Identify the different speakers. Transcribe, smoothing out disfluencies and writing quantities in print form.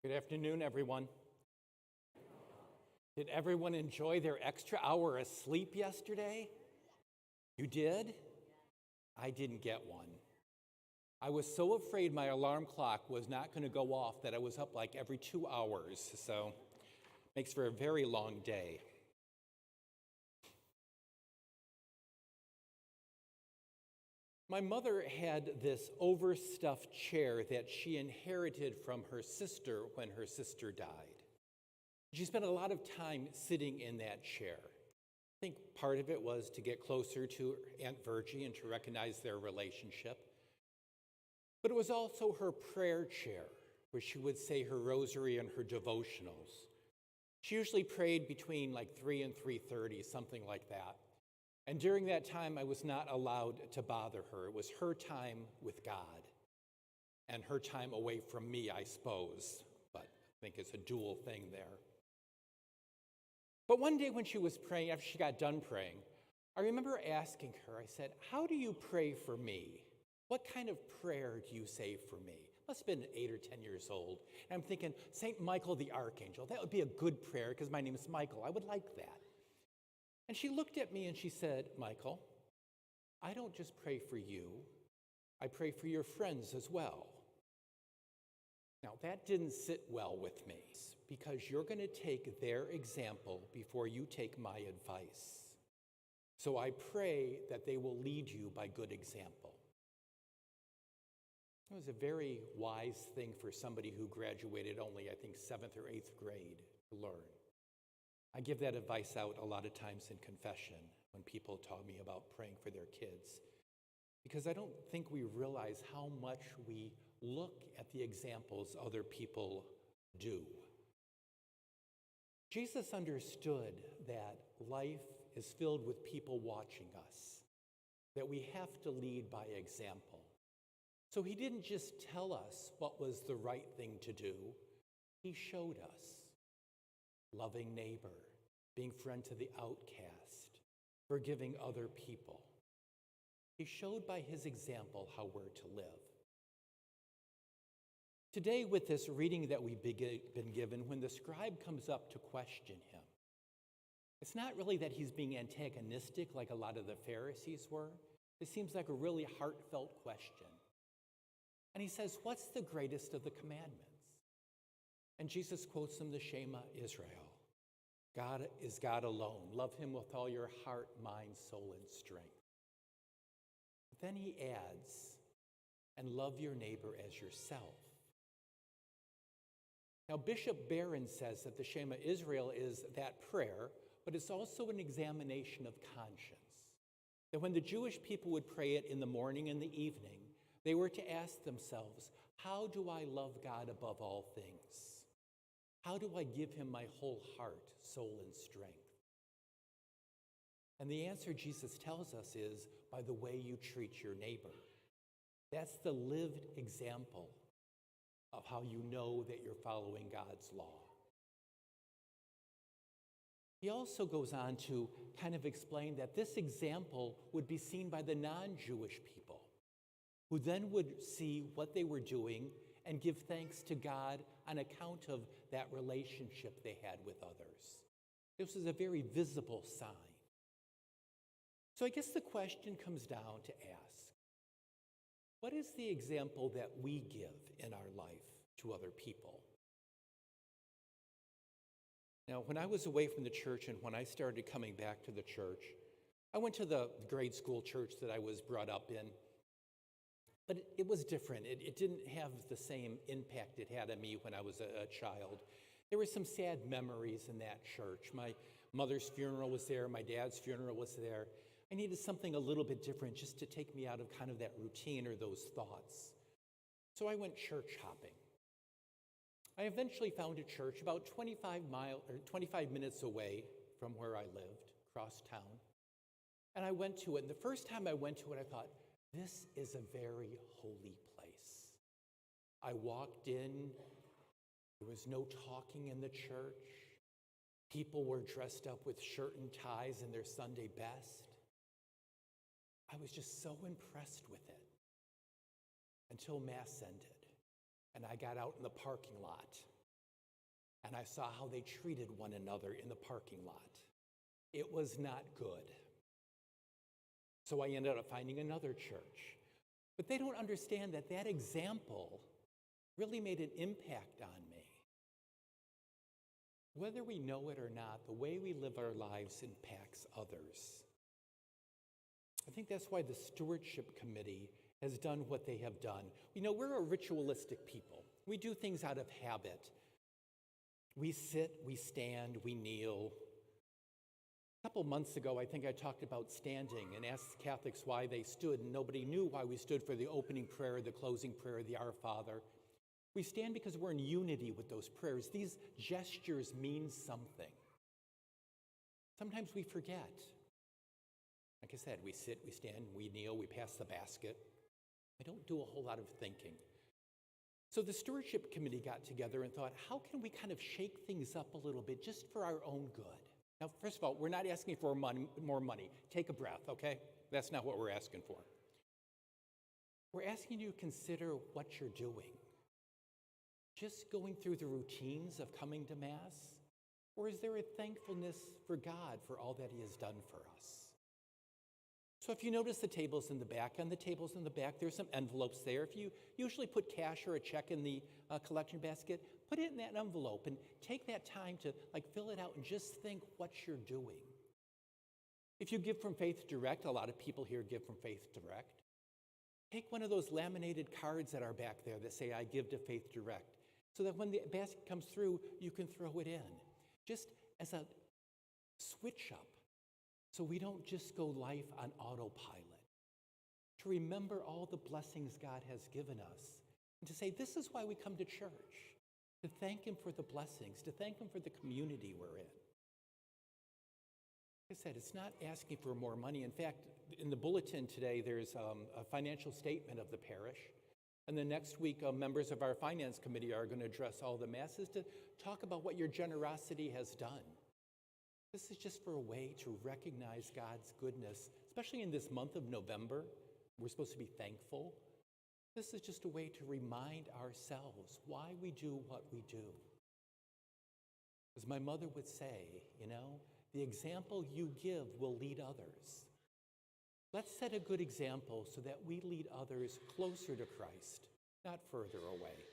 Speaker 1: Good afternoon, everyone. Did everyone enjoy their extra hour of sleep yesterday? You did? I didn't get one. I was so afraid my alarm clock was not going to go off that I was up like every 2 hours, so makes for a very long day. My mother had this overstuffed chair that she inherited from her sister when her sister died. She spent a lot of time sitting in that chair. I think part of it was to get closer to Aunt Virgie and to recognize their relationship. But it was also her prayer chair, where she would say her rosary and her devotionals. She usually prayed between like 3 and 3:30, something like that. And during that time, I was not allowed to bother her. It was her time with God and her time away from me, I suppose. But I think it's a dual thing there. But one day when she was praying, after she got done praying, I remember asking her, I said, "How do you pray for me? What kind of prayer do you say for me?" Must have been 8 or 10 years old. And I'm thinking, St. Michael the Archangel, that would be a good prayer because my name is Michael. I would like that. And she looked at me and she said, "Michael, I don't just pray for you. I pray for your friends as well." Now, that didn't sit well with me because you're going to take their example before you take my advice. So I pray that they will lead you by good example. It was a very wise thing for somebody who graduated only, I think, 7th or 8th grade to learn. I give that advice out a lot of times in confession when people taught me about praying for their kids, because I don't think we realize how much we look at the examples other people do. Jesus understood that life is filled with people watching us, that we have to lead by example. So he didn't just tell us what was the right thing to do, he showed us. Loving neighbor, being friend to the outcast, forgiving other people. He showed by his example how we're to live. Today, with this reading that we've been given, when the scribe comes up to question him, it's not really that he's being antagonistic like a lot of the Pharisees were. It seems like a really heartfelt question. And he says, "What's the greatest of the commandments?" And Jesus quotes him the Shema Israel. God is God alone. Love him with all your heart, mind, soul, and strength. But then he adds, and love your neighbor as yourself. Now, Bishop Barron says that the Shema Israel is that prayer, but it's also an examination of conscience. That when the Jewish people would pray it in the morning and the evening, they were to ask themselves, how do I love God above all things? How do I give him my whole heart, soul, and strength? And the answer Jesus tells us is by the way you treat your neighbor. That's the lived example of how you know that you're following God's law. He also goes on to kind of explain that this example would be seen by the non-Jewish people, who then would see what they were doing and give thanks to God on account of that relationship they had with others. This was a very visible sign. So I guess the question comes down to ask, what is the example that we give in our life to other people? Now, when I was away from the church and when I started coming back to the church, I went to the grade school church that I was brought up in. But it was different. It didn't have the same impact it had on me when I was a child. There were some sad memories in that church. My mother's funeral was there. My dad's funeral was there. I needed something a little bit different just to take me out of kind of that routine or those thoughts. So I went church hopping. I eventually found a church about 25 minutes away from where I lived, across town. And I went to it. And the first time I went to it, I thought, this is a very holy place. I walked in, there was no talking in the church. People were dressed up with shirt and ties and their Sunday best. I was just so impressed with it until Mass ended and I got out in the parking lot. and I saw how they treated one another in the parking lot. It was not good. So I ended up finding another church. But they don't understand that that example really made an impact on me. Whether we know it or not, the way we live our lives impacts others. I think that's why the Stewardship Committee has done what they have done. You know, we're a ritualistic people. We do things out of habit. We sit, we stand, we kneel. A couple months ago, I think I talked about standing and asked Catholics why they stood, and nobody knew why we stood for the opening prayer, the closing prayer, the Our Father. We stand because we're in unity with those prayers. These gestures mean something. Sometimes we forget. Like I said, we sit, we stand, we kneel, we pass the basket. I don't do a whole lot of thinking. So the Stewardship Committee got together and thought, how can we kind of shake things up a little bit just for our own good? Now, first of all, we're not asking for more money. Take a breath, okay? That's not what we're asking for. We're asking you to consider what you're doing. Just going through the routines of coming to Mass? Or is there a thankfulness for God for all that He has done for us? So if you notice the tables in the back, on the tables in the back, there's some envelopes there. If you usually put cash or a check in the collection basket, put it in that envelope and take that time to fill it out and just think what you're doing. If you give from Faith Direct, a lot of people here give from Faith Direct. Take one of those laminated cards that are back there that say, I give to Faith Direct, so that when the basket comes through, you can throw it in. Just as a switch up, so we don't just go life on autopilot. To remember all the blessings God has given us, and to say, this is why we come to church, to thank Him for the blessings, to thank Him for the community we're in. Like I said, it's not asking for more money. In fact, in the bulletin today, there's a financial statement of the parish. And then next week, members of our finance committee are going to address all the masses to talk about what your generosity has done. This is just for a way to recognize God's goodness, especially in this month of November. We're supposed to be thankful. This is just a way to remind ourselves why we do what we do. As my mother would say, the example you give will lead others. Let's set a good example so that we lead others closer to Christ, not further away.